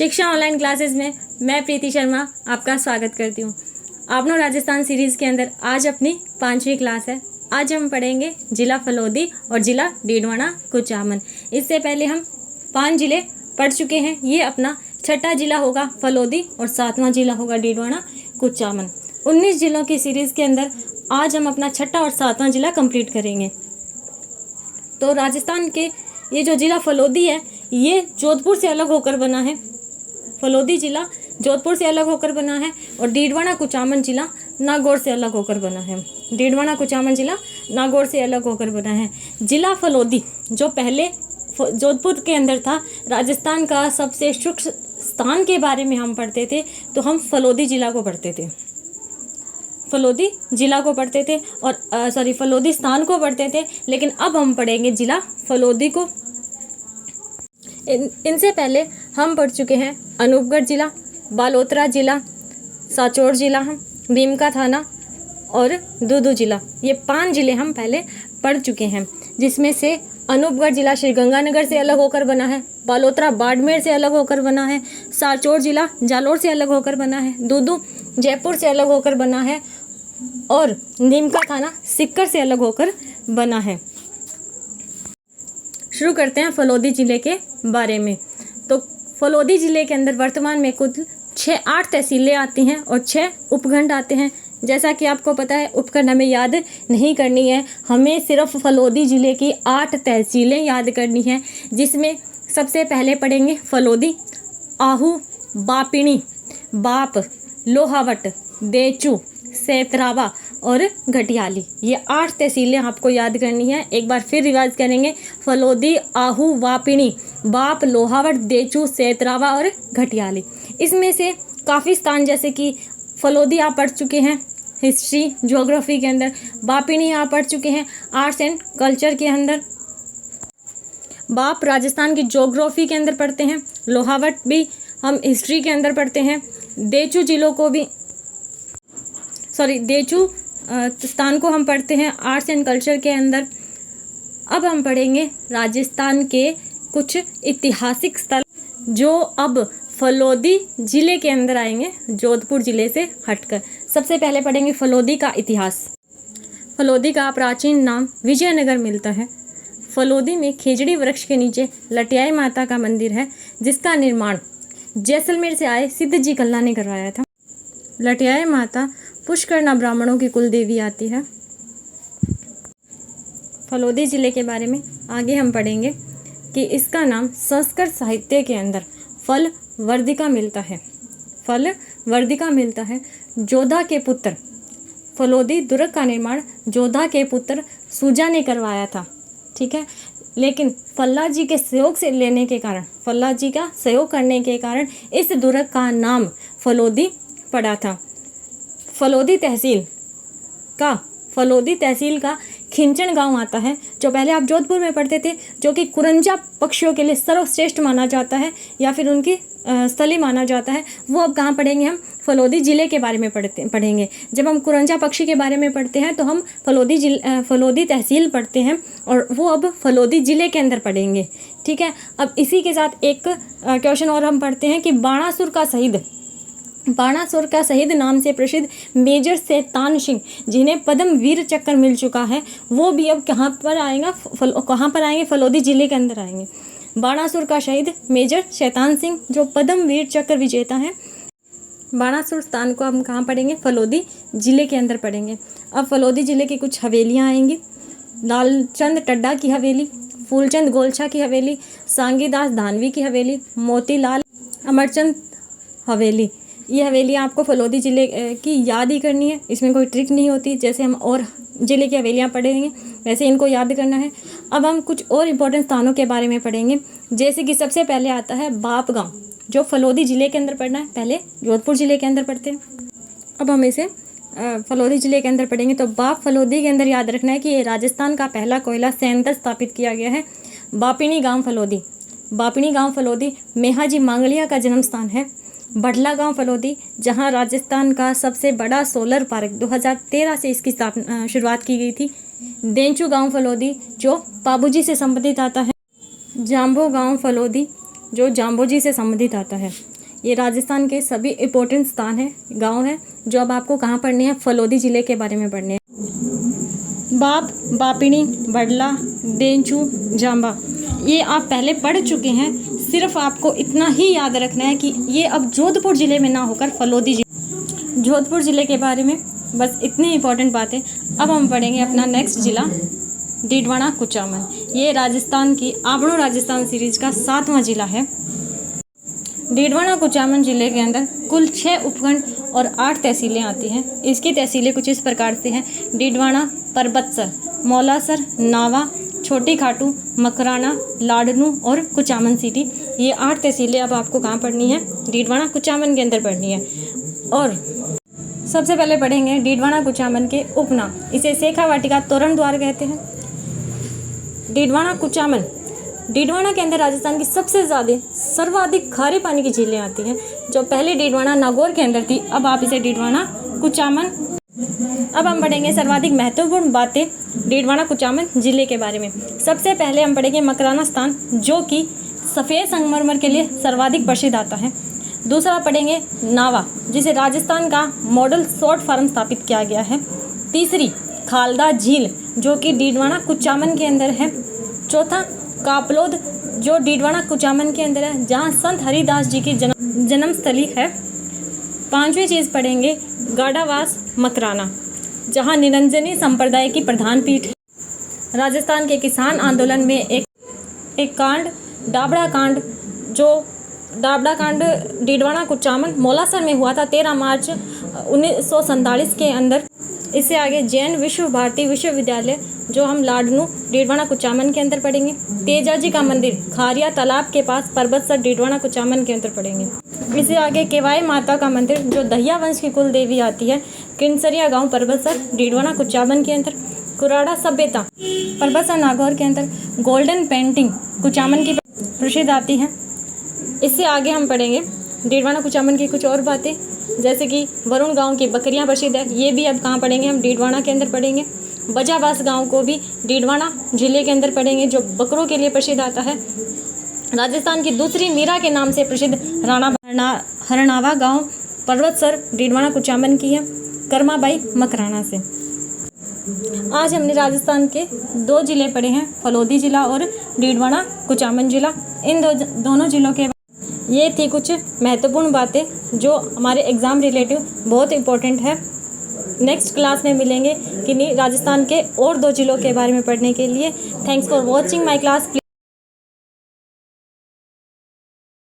शिक्षा online classes में मैं प्रीति शर्मा आपका स्वागत करती हूँ। आपनो राजस्थान सीरीज़ के अंदर आज अपनी 5वीं क्लास है। आज हम पढ़ेंगे जिला फलोदी और जिला डीडवाना कुचामन। इससे पहले हम 5 जिले पढ़ चुके हैं। ये अपना 6ठा जिला होगा फलोदी और 7वां जिला होगा डीडवाना कुचामन। 19 जिलों की सीरीज़ के अंदर आज हम अपना 6ठा और 7वां जिला कंप्लीट करेंगे। तो राजस्थान के ये जो जिला फलोदी है ये जोधपुर से अलग होकर बना है। फलोदी जिला जोधपुर से अलग होकर बना है और डीडवाना कुचामन जिला नागौर से अलग होकर बना है। डीडवाना कुचामन जिला नागौर से अलग होकर बना है। जिला फलोदी जो पहले जोधपुर के अंदर था, राजस्थान का सबसे सूक्ष्म स्थान के बारे में हम पढ़ते थे तो हम फलोदी जिला को पढ़ते थे। फलोदी जिला को पढ़ते थे और फलोदी स्थान को पढ़ते थे, लेकिन अब हम पढ़ेंगे जिला फलोदी को। इनसे पहले हम पढ़ चुके हैं अनूपगढ़ जिला, बालोतरा जिला, सांचौर जिला, बीमका थाना और दूदू जिला। ये 5 जिले हम पहले पढ़ चुके हैं, जिसमें से अनूपगढ़ जिला श्रीगंगानगर से अलग होकर बना है, बालोतरा बाड़मेर से अलग होकर बना है, सांचौर जिला जालोर से अलग होकर बना है, दूदू जयपुर से अलग होकर बना है और नीमका थाना सीकर से अलग होकर बना है। शुरू करते हैं फलोदी जिले के बारे में। तो फलोदी जिले के अंदर वर्तमान में कुल 8 तहसीलें आती हैं और 6 उपखंड आते हैं। जैसा कि आपको पता है, उपखंड हमें याद नहीं करनी है, हमें सिर्फ फलोदी जिले की 8 तहसीलें याद करनी हैं, जिसमें सबसे पहले पढ़ेंगे फलोदी, आहू, बापिणी, बाप, लोहावट, देचू, सेतरावा और घटियाली। ये 8 तहसीलें आपको याद करनी है। एक बार फिर रिवाइज करेंगे। फलोदी, आहू, वापिणी, बाप, लोहावट, देचू, सेतरावा और घटियाली। इसमें से काफ़ी स्थान जैसे कि फलोदी आप पढ़ चुके हैं हिस्ट्री ज्योग्राफी के अंदर, बापिणी आप पढ़ चुके हैं आर्ट्स एंड कल्चर के अंदर, बाप राजस्थान की ज्योग्राफी के अंदर पढ़ते हैं, लोहावट भी हम हिस्ट्री के अंदर पढ़ते हैं, देचू जिलों को भी देचू स्थान को हम पढ़ते हैं आर्ट्स एंड कल्चर के अंदर। अब हम पढ़ेंगे राजस्थान के कुछ ऐतिहासिक स्थल जो अब फलोदी जिले के अंदर आएंगे, जोधपुर जिले से हटकर। सबसे पहले पढ़ेंगे फलोदी का इतिहास। फलोदी का प्राचीन नाम विजयनगर मिलता है। फलोदी में खेजड़ी वृक्ष के नीचे लटियाई माता का मंदिर है, जिसका निर्माण जैसलमेर से आए सिद्ध जी कल्ला ने करवाया था। लटियाई माता पुष्करना ब्राह्मणों की कुल देवी आती है। फलोदी जिले के बारे में आगे हम पढ़ेंगे कि इसका नाम संस्कृत साहित्य के अंदर फल वर्दिका मिलता है। फल वर्दिका मिलता है। जोधा के पुत्र फलोदी दुर्ग का निर्माण जोधा के पुत्र सूजा ने करवाया था, ठीक है। लेकिन फल्ला जी के सहयोग से लेने के कारण, फल्ला जी का सहयोग करने के कारण इस दुर्ग का नाम फलोदी पड़ा था। फलोदी तहसील का खिंचन गांव आता है, जो पहले आप जोधपुर में पढ़ते थे, जो कि कुरंजा पक्षियों के लिए सर्वश्रेष्ठ माना जाता है या फिर उनकी स्थली माना जाता है। वो अब कहाँ पढ़ेंगे? हम फलोदी जिले के बारे में पढ़ेंगे। जब हम कुरंजा पक्षी के बारे में पढ़ते हैं तो हम फलोदी तहसील पढ़ते हैं और वो अब फलोदी जिले के अंदर पढ़ेंगे, ठीक है। अब इसी के साथ एक क्वेश्चन और हम पढ़ते हैं कि बाणासुर का शहीद नाम से प्रसिद्ध मेजर शैतान सिंह, जिन्हें पद्म वीर चक्र मिल चुका है, वो भी अब कहाँ पर आएंगे? फलोदी जिले के अंदर आएंगे। बाणासुर का शहीद मेजर शैतान सिंह जो पद्म वीर चक्र विजेता है। बाणासुर स्थान को हम कहाँ पढ़ेंगे? फलोदी जिले के अंदर पढ़ेंगे। अब फलोदी जिले की कुछ हवेलियाँ आएंगी। लालचंद टड्डा की हवेली, फूलचंद गोलछा की हवेली, सांगीदास धानवी की हवेली, मोतीलाल अमरचंद हवेली। ये हवेलियाँ आपको फलोदी जिले की याद ही करनी है, इसमें कोई ट्रिक नहीं होती। जैसे हम और जिले की हवेलियाँ पढ़ेंगे वैसे इनको याद करना है। अब हम कुछ और इम्पोर्टेंट स्थानों के बारे में पढ़ेंगे, जैसे कि सबसे पहले आता है बाप गाँव, जो फलोदी जिले के अंदर पढ़ना है। पहले जोधपुर जिले के अंदर पढ़ते हैं, अब हम इसे फलोदी जिले के अंदर पढ़ेंगे। तो बाप फलोदी के अंदर याद रखना है कि ये राजस्थान का पहला कोयला संयंत्र स्थापित किया गया है। बापिणी गाँव फलोदी मेहाजी मांगलिया का जन्म स्थान है। बढ़ला गांव फलोदी, जहां राजस्थान का सबसे बड़ा सोलर पार्क 2013 से इसकी शुरुआत की गई थी। देंचू गांव फलोदी, जो पाबूजी से संबंधित आता है। जाम्बो गांव फलोदी, जो जाम्बोजी से संबंधित आता है। ये राजस्थान के सभी इम्पोर्टेंट स्थान हैं, गांव हैं, जो अब आपको कहाँ पढ़ने हैं, फलोदी ज़िले के बारे में पढ़ने हैं। बाप, बापिणी, बडला, डेंचू, जाम्बा, ये आप पहले पढ़ चुके हैं। सिर्फ आपको इतना ही याद रखना है कि ये अब जोधपुर ज़िले में ना होकर फलोदी ज़िले, जोधपुर ज़िले के बारे में बस इतनी इंपॉर्टेंट बातें। अब हम पढ़ेंगे अपना नेक्स्ट ज़िला, डीडवाना कुचामन। ये राजस्थान की आपनो राजस्थान सीरीज का 7वां ज़िला है। डीडवाना कुचामन ज़िले के अंदर कुल 6 उपखंड और 8 तहसीलें आती हैं। इसकी तहसीलें कुछ इस प्रकार से हैं: डीडवाना, परबतसर, मौलासर, नावा, छोटी खाटू, मकराना, लाडनू और कुचामन सिटी। ये 8 तहसीलें अब आपको कहाँ पढ़नी है, डीडवाना कुचामन के अंदर पढ़नी है। और सबसे पहले पढ़ेंगे डीडवाना कुचामन के उपनाम। इसे सेखा वाटिका, तोरण द्वार कहते हैं। डीडवाना कुचामन, डीडवाना के अंदर राजस्थान की सबसे ज़्यादा सर्वाधिक खारे पानी की झीलें आती हैं, जो पहले डीडवाना नागौर के अंदर थी, अब आप इसे डीडवाना कुचामन। अब हम पढ़ेंगे सर्वाधिक महत्वपूर्ण बातें डीडवाना कुचामन ज़िले के बारे में। सबसे पहले हम पढ़ेंगे मकराना स्थान, जो कि सफ़ेद संगमरमर के लिए सर्वाधिक प्रसिद्ध आता है। दूसरा पढ़ेंगे नावा, जिसे राजस्थान का मॉडल सॉर्ट फार्म स्थापित किया गया है। तीसरी खालदा झील, जो कि डीडवाना कुचामन के अंदर है। चौथा कापलोद, जो डीडवाना कुचामन के अंदर है, जहाँ संत हरिदास जी की जन्मस्थली है। 5वीं चीज़ पढ़ेंगे गाड़ावास मकराना, जहाँ निरंजनी संप्रदाय की प्रधान पीठ है। राजस्थान के किसान आंदोलन में एक कांड, डाबड़ा कांड, जो डाबड़ा कांड डीडवाना कुचामन मौलासर में हुआ था 13 मार्च 1947 के अंदर। इससे आगे जैन विश्व भारती विश्वविद्यालय, जो हम लाडनू डीडवाना कुचामन के अंदर पढ़ेंगे। तेजाजी का मंदिर खारिया तालाब के पास परबतसर डीडवाना कुचामन के अंदर पढ़ेंगे। इससे आगे केवाई माता का मंदिर, जो दहिया वंश की कुल देवी आती है, किनसरिया गांव परबतसर डीडवाना कुचामन के अंदर। कुराड़ा सभ्यता परबतसर नागौर के अंदर। गोल्डन पेंटिंग कुचामन की प्रसिद्ध आती है। इससे आगे हम पढ़ेंगे डीडवाना कुचामन की कुछ और बातें, जैसे कि वरुण गांव की बकरियां प्रसिद्ध है। ये भी अब कहाँ पढ़ेंगे, हम डीडवाना के अंदर पढ़ेंगे। बजाबास गांव को भी डीडवाना ज़िले के अंदर पढ़ेंगे, जो बकरों के लिए प्रसिद्ध आता है। राजस्थान की दूसरी मीरा के नाम से प्रसिद्ध राणा हरनावा गांव परबतसर डीडवाना कुचामन की है, कर्माबाई मकराना से। आज हमने राजस्थान के 2 ज़िले पढ़े हैं, फलोदी ज़िला और डीडवाना कुचामन ज़िला। इन दोनों ज़िलों के ये थी कुछ महत्वपूर्ण बातें जो हमारे एग्ज़ाम रिलेटिव बहुत इम्पोर्टेंट है। नेक्स्ट क्लास में मिलेंगे किन्हीं राजस्थान के और 2 ज़िलों के बारे में पढ़ने के लिए। Thanks for watching my class.